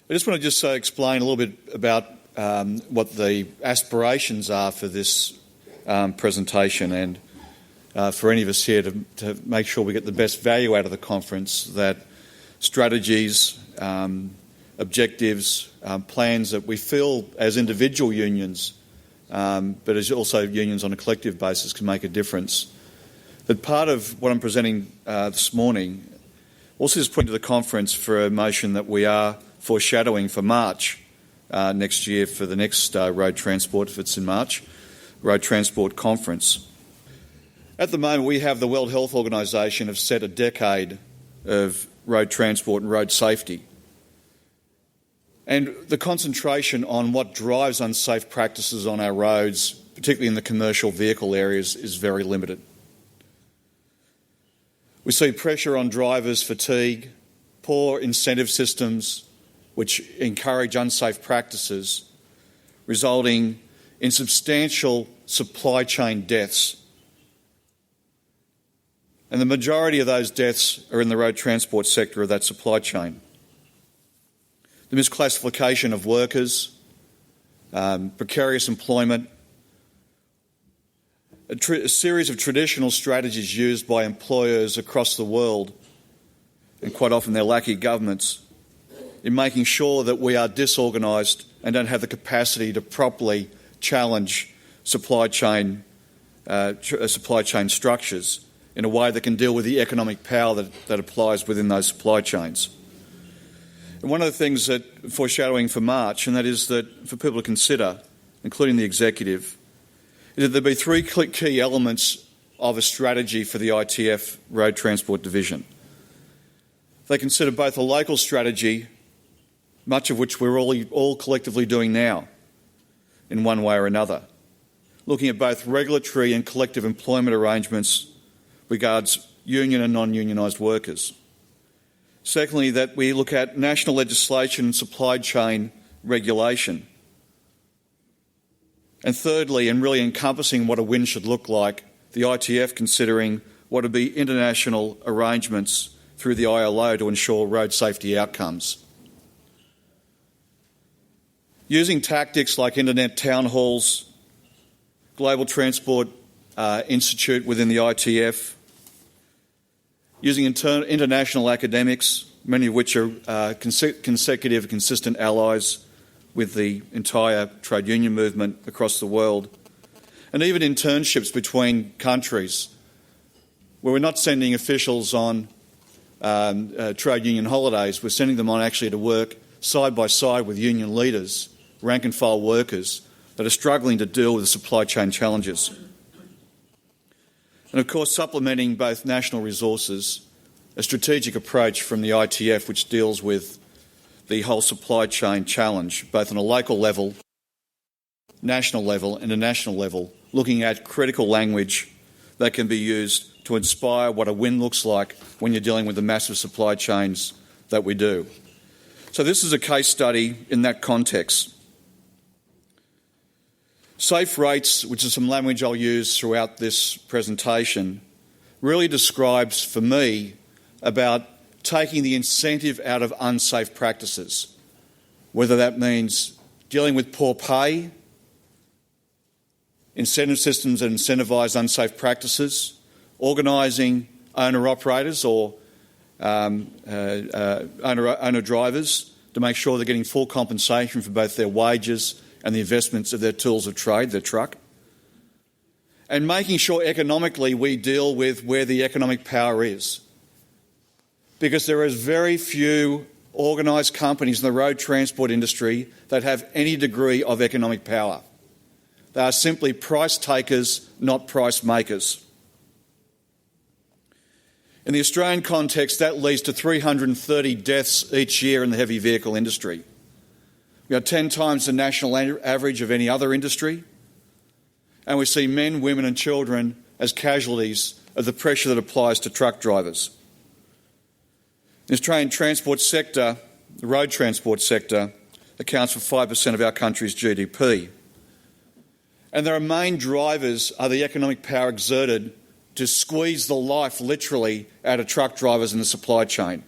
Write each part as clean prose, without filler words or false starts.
I just want to explain a little bit about what the aspirations are for this presentation, and for any of us here to make sure we get the best value out of the conference, that strategies, objectives, plans that we feel as individual unions, but as also unions on a collective basis, can make a difference. But part of what I'm presenting this morning also is put to the conference for a motion that we are foreshadowing for March next year, for the next road transport, if it's in March, road transport conference. At the moment, we have the World Health Organization have set a decade of road transport and road safety. And the concentration on what drives unsafe practices on our roads, particularly in the commercial vehicle areas, is very limited. We see pressure on drivers, fatigue, poor incentive systems which encourage unsafe practices, resulting in substantial supply chain deaths. And the majority of those deaths are in the road transport sector of that supply chain. The misclassification of workers, precarious employment, a series of traditional strategies used by employers across the world, and quite often their lackey governments, in making sure that we are disorganised and don't have the capacity to properly challenge supply chain structures in a way that can deal with the economic power that applies within those supply chains. And one of the things that foreshadowing for March, and that is that for people to consider, including the executive, is that there'll be three key elements of a strategy for the ITF Road Transport Division. They consider both a local strategy, much of which we're all collectively doing now in one way or another, looking at both regulatory and collective employment arrangements regards union and non-unionised workers. Secondly, that we look at national legislation and supply chain regulation. And thirdly, and really encompassing what a win should look like, the ITF considering what would be international arrangements through the ILO to ensure road safety outcomes. Using tactics like internet town halls, Global Transport Institute within the ITF, using international academics, many of which are consecutive, consistent allies with the entire trade union movement across the world, and even internships between countries, where we're not sending officials on trade union holidays, we're sending them on actually to work side by side with union leaders, rank and file workers that are struggling to deal with the supply chain challenges. And of course, supplementing both national resources, a strategic approach from the ITF which deals with the whole supply chain challenge, both on a local level, national level, and a national level, looking at critical language that can be used to inspire what a win looks like when you're dealing with the massive supply chains that we do. So this is a case study in that context. Safe rates, which is some language I'll use throughout this presentation, really describes for me about taking the incentive out of unsafe practices, whether that means dealing with poor pay, incentive systems that incentivise unsafe practices, organising owner-operators or owner-drivers to make sure they're getting full compensation for both their wages and the investments of their tools of trade, their truck, and making sure economically we deal with where the economic power is. Because there is very few organised companies in the road transport industry that have any degree of economic power. They are simply price takers, not price makers. In the Australian context, that leads to 330 deaths each year in the heavy vehicle industry. We are 10 times the national average of any other industry, and we see men, women and children as casualties of the pressure that applies to truck drivers. The Australian transport sector, the road transport sector, accounts for 5% of our country's GDP. And their main drivers are the economic power exerted to squeeze the life, literally, out of truck drivers in the supply chain.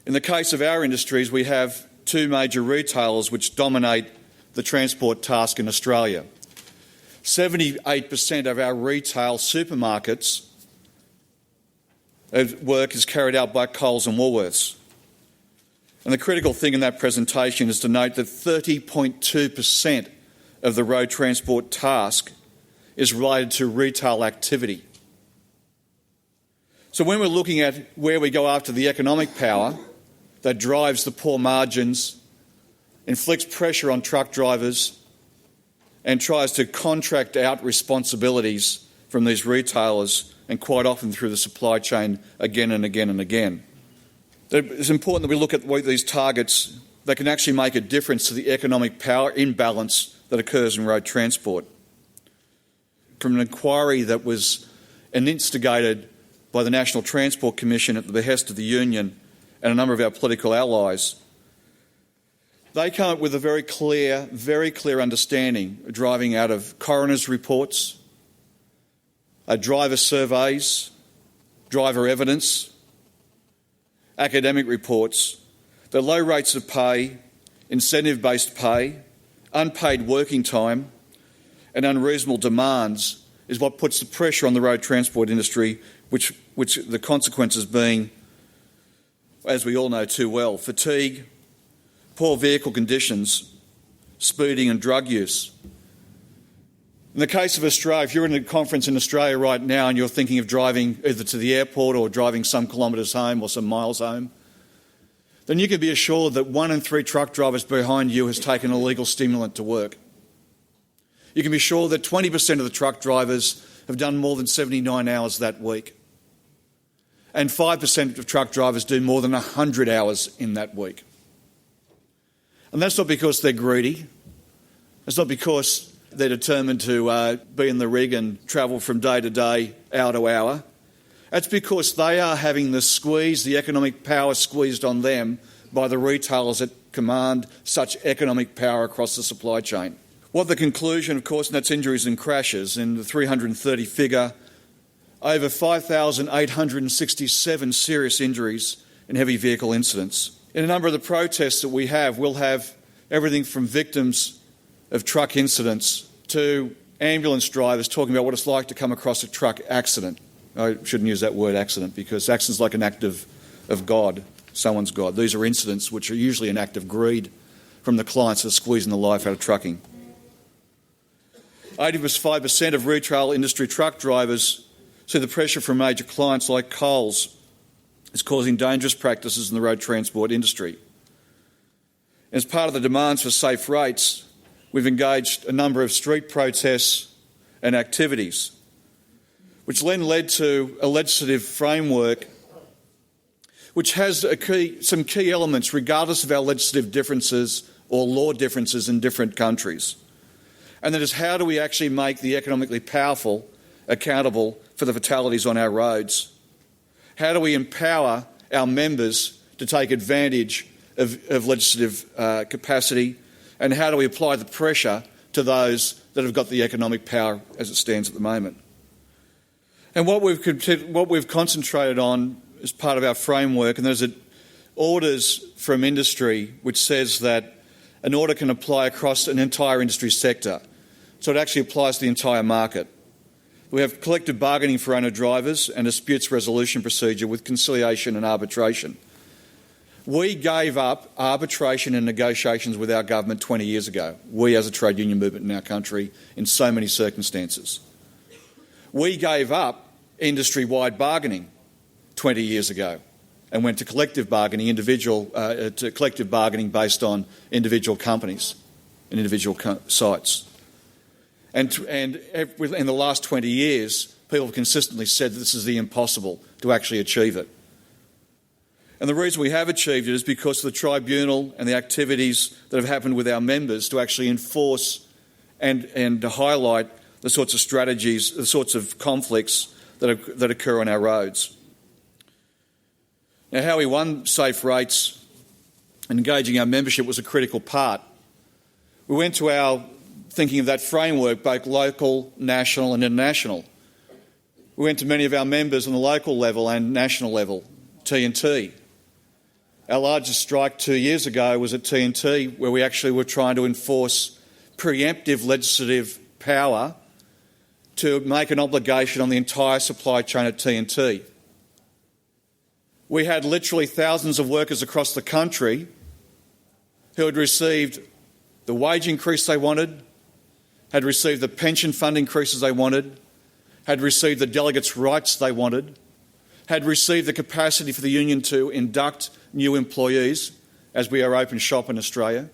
In the case of our industries, we have two major retailers which dominate the transport task in Australia. 78% of our retail supermarkets work is carried out by Coles and Woolworths. And the critical thing in that presentation is to note that 30.2% of the road transport task is related to retail activity. So when we're looking at where we go after the economic power that drives the poor margins, inflicts pressure on truck drivers, and tries to contract out responsibilities from these retailers, and quite often through the supply chain again and again and again. It's important that we look at these targets that can actually make a difference to the economic power imbalance that occurs in road transport. From an inquiry that was instigated by the National Transport Commission at the behest of the Union and a number of our political allies, they come up with a very clear understanding, driving out of coroner's reports, driver surveys, driver evidence, academic reports, that low rates of pay, incentive-based pay, unpaid working time and unreasonable demands is what puts the pressure on the road transport industry, which the consequences being, as we all know too well, fatigue, poor vehicle conditions, speeding and drug use. In the case of Australia, if you're in a conference in Australia right now and you're thinking of driving either to the airport or driving some kilometres home or some miles home, then you can be assured that 1 in 3 truck drivers behind you has taken a legal stimulant to work. You can be sure that 20% of the truck drivers have done more than 79 hours that week. And 5% of truck drivers do more than 100 hours in that week. And that's not because they're greedy. It's not because they're determined to be in the rig and travel from day to day, hour to hour. That's because they are having the economic power squeezed on them by the retailers that command such economic power across the supply chain. What the conclusion, of course, and that's injuries and crashes. In the 330 figure, over 5,867 serious injuries in heavy vehicle incidents. In a number of the protests that we have, we'll have everything from victims of truck incidents to ambulance drivers talking about what it's like to come across a truck accident. I shouldn't use that word accident because accident's like an act of God, someone's God. These are incidents which are usually an act of greed from the clients that are squeezing the life out of trucking. 85% of retail industry truck drivers see the pressure from major clients like Coles is causing dangerous practices in the road transport industry. As part of the demands for safe rates, we've engaged a number of street protests and activities, which then led to a legislative framework which has some key elements regardless of our legislative differences or law differences in different countries. And that is, how do we actually make the economically powerful accountable for the fatalities on our roads? How do we empower our members to take advantage of legislative capacity? And how do we apply the pressure to those that have got the economic power as it stands at the moment? And what we've concentrated on as part of our framework, and there's orders from industry which says that an order can apply across an entire industry sector. So it actually applies to the entire market. We have collective bargaining for owner-drivers and disputes resolution procedure with conciliation and arbitration. We gave up arbitration and negotiations with our government 20 years ago, we as a trade union movement in our country, in so many circumstances. We gave up industry-wide bargaining 20 years ago and went to collective bargaining, collective bargaining based on individual companies and individual sites. And in the last 20 years, people have consistently said that this is the impossible to actually achieve it. And the reason we have achieved it is because of the tribunal and the activities that have happened with our members to actually enforce and to highlight the sorts of strategies, the sorts of conflicts that occur on our roads. Now, how we won safe rates and engaging our membership was a critical part. We went to our thinking of that framework, both local, national and international. We went to many of our members on the local level and national level, T&T. Our largest strike 2 years ago was at TNT, where we actually were trying to enforce preemptive legislative power to make an obligation on the entire supply chain at TNT. We had literally thousands of workers across the country who had received the wage increase they wanted, had received the pension fund increases they wanted, had received the delegates' rights they wanted, had received the capacity for the union to induct new employees, as we are open shop in Australia.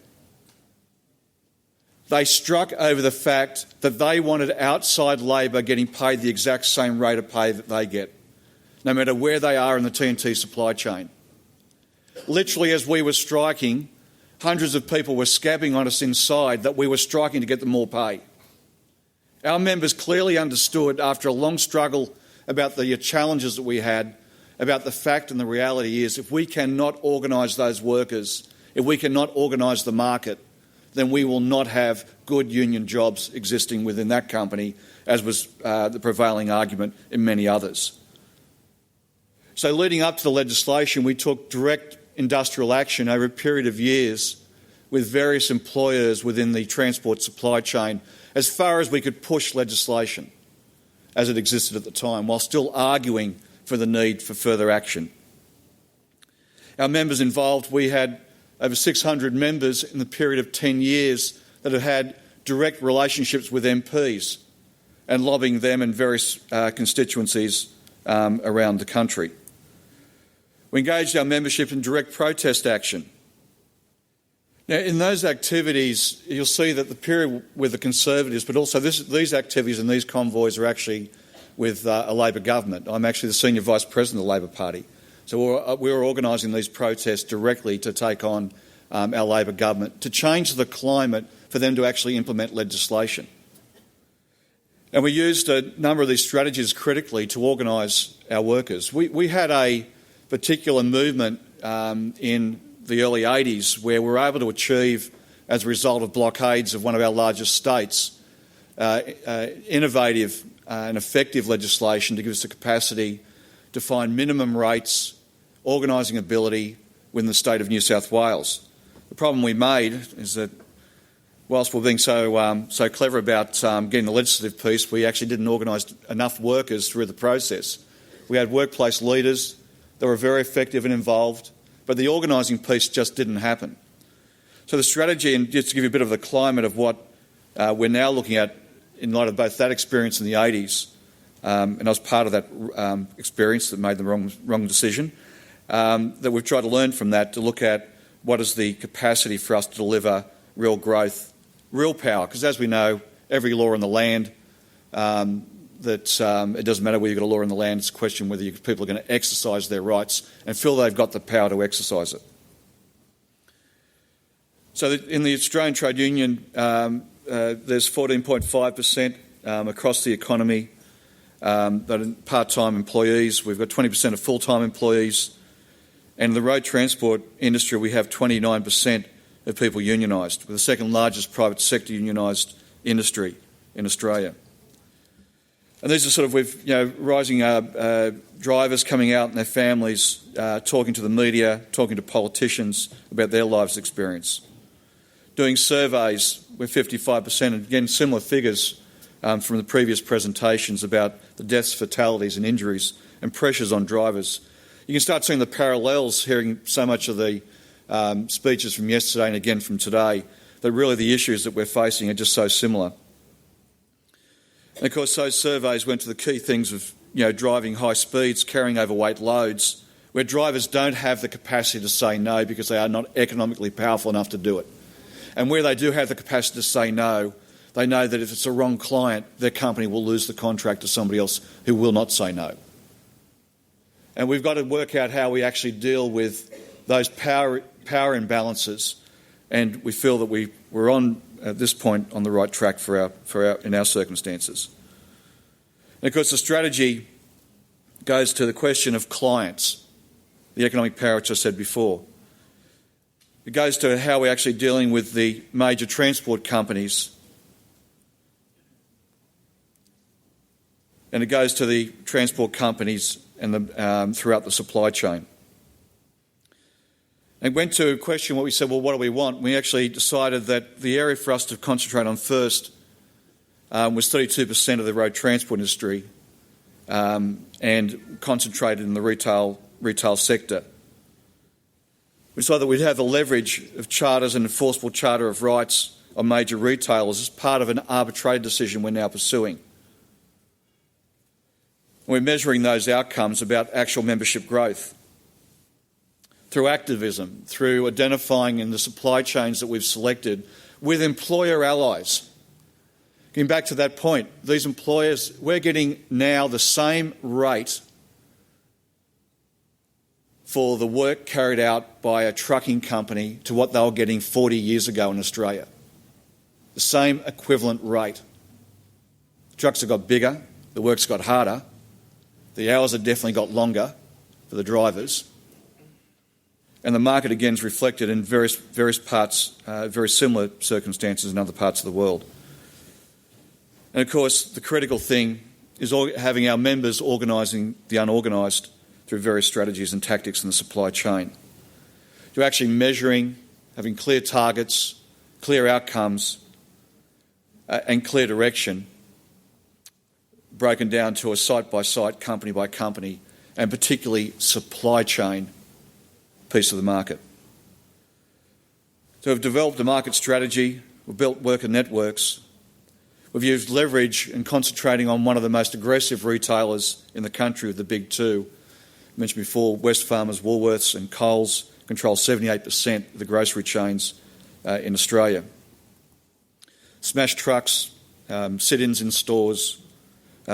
They struck over the fact that they wanted outside labour getting paid the exact same rate of pay that they get, no matter where they are in the TNT supply chain. Literally, as we were striking, hundreds of people were scabbing on us inside that we were striking to get them more pay. Our members clearly understood, after a long struggle about the challenges that we had, about the fact and the reality is if we cannot organise those workers, if we cannot organise the market, then we will not have good union jobs existing within that company, as was the prevailing argument in many others. So leading up to the legislation, we took direct industrial action over a period of years with various employers within the transport supply chain as far as we could push legislation as it existed at the time, while still arguing for the need for further action. Our members involved, we had over 600 members in the period of 10 years that have had direct relationships with MPs and lobbying them in various constituencies around the country. We engaged our membership in direct protest action. Now, in those activities, you'll see that the period with the Conservatives, but also these activities and these convoys are actually with a Labor government. I'm actually the Senior Vice President of the Labor Party. So we were organising these protests directly to take on our Labor government, to change the climate for them to actually implement legislation. And we used a number of these strategies critically to organise our workers. We had a particular movement in the early 80s where we were able to achieve, as a result of blockades of one of our largest states, innovative and effective legislation to give us the capacity to find minimum rates, organising ability within the state of New South Wales. The problem we made is that whilst we're being so clever about getting the legislative piece, we actually didn't organise enough workers through the process. We had workplace leaders that were very effective and involved, but the organising piece just didn't happen. So the strategy, and just to give you a bit of the climate of what we're now looking at in light of both that experience in the 80s, and I was part of that experience that made the wrong decision, that we've tried to learn from that to look at what is the capacity for us to deliver real growth, real power, because as we know, every law in the land, it doesn't matter whether you've got a law in the land, it's a question whether people are going to exercise their rights and feel they've got the power to exercise it. So in the Australian Trade Union, there's 14.5% across the economy that are part-time employees. We've got 20% of full-time employees. And in the road transport industry, we have 29% of people unionised. We're the second largest private sector unionised industry in Australia. And these are sort of with rising drivers coming out and their families, talking to the media, talking to politicians about their lives' experience. Doing surveys with 55%, and again similar figures from the previous presentations about the deaths, fatalities and injuries and pressures on drivers. You can start seeing the parallels, hearing so much of the speeches from yesterday and again from today, that really the issues that we're facing are just so similar. And of course those surveys went to the key things of driving high speeds, carrying overweight loads, where drivers don't have the capacity to say no because they are not economically powerful enough to do it. And where they do have the capacity to say no, they know that if it's a wrong client, their company will lose the contract to somebody else who will not say no. And we've got to work out how we actually deal with those power imbalances, and we feel that we're on, at this point, on the right track in our circumstances. And of course the strategy goes to the question of clients, the economic power which I said before. It goes to how we're actually dealing with the major transport companies. And it goes to the transport companies and throughout the supply chain. And went to question what we said, well, what do we want? We actually decided that the area for us to concentrate on first was 32% of the road transport industry and concentrated in the retail sector. We decided that we'd have the leverage of charters and enforceable charter of rights on major retailers as part of an arbitrated decision we're now pursuing. We're measuring those outcomes about actual membership growth through activism, through identifying in the supply chains that we've selected with employer allies. Getting back to that point, these employers, we're getting now the same rate for the work carried out by a trucking company to what they were getting 40 years ago in Australia. The same equivalent rate. The trucks have got bigger, the work's got harder, the hours have definitely got longer for the drivers, and the market again is reflected in various parts, very similar circumstances in other parts of the world. And of course, the critical thing is having our members organising the unorganised through various strategies and tactics in the supply chain. To actually measuring, having clear targets, clear outcomes, and clear direction, broken down to a site-by-site, company-by-company, and particularly supply chain piece of the market. So we've developed a market strategy, we've built worker networks, we've used leverage and concentrating on one of the most aggressive retailers in the country with the big two. I mentioned before, Wesfarmers, Woolworths and Coles control 78% of the grocery chains in Australia. Smash trucks, sit-ins in stores,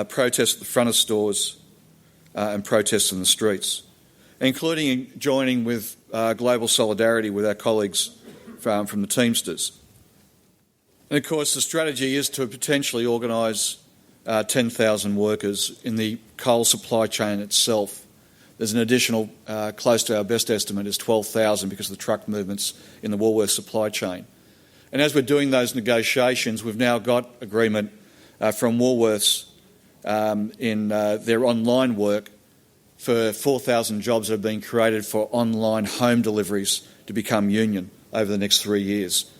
protests at the front of stores and protests in the streets, including joining with global solidarity with our colleagues from the Teamsters. And of course the strategy is to potentially organise 10,000 workers in the coal supply chain itself. There's an additional, close to our best estimate, is 12,000 because of the truck movements in the Woolworths supply chain. And as we're doing those negotiations, we've now got agreement from Woolworths in their online work for 4,000 jobs that have been created for online home deliveries to become union over the next 3 years.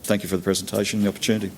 Thank you for the presentation and the opportunity.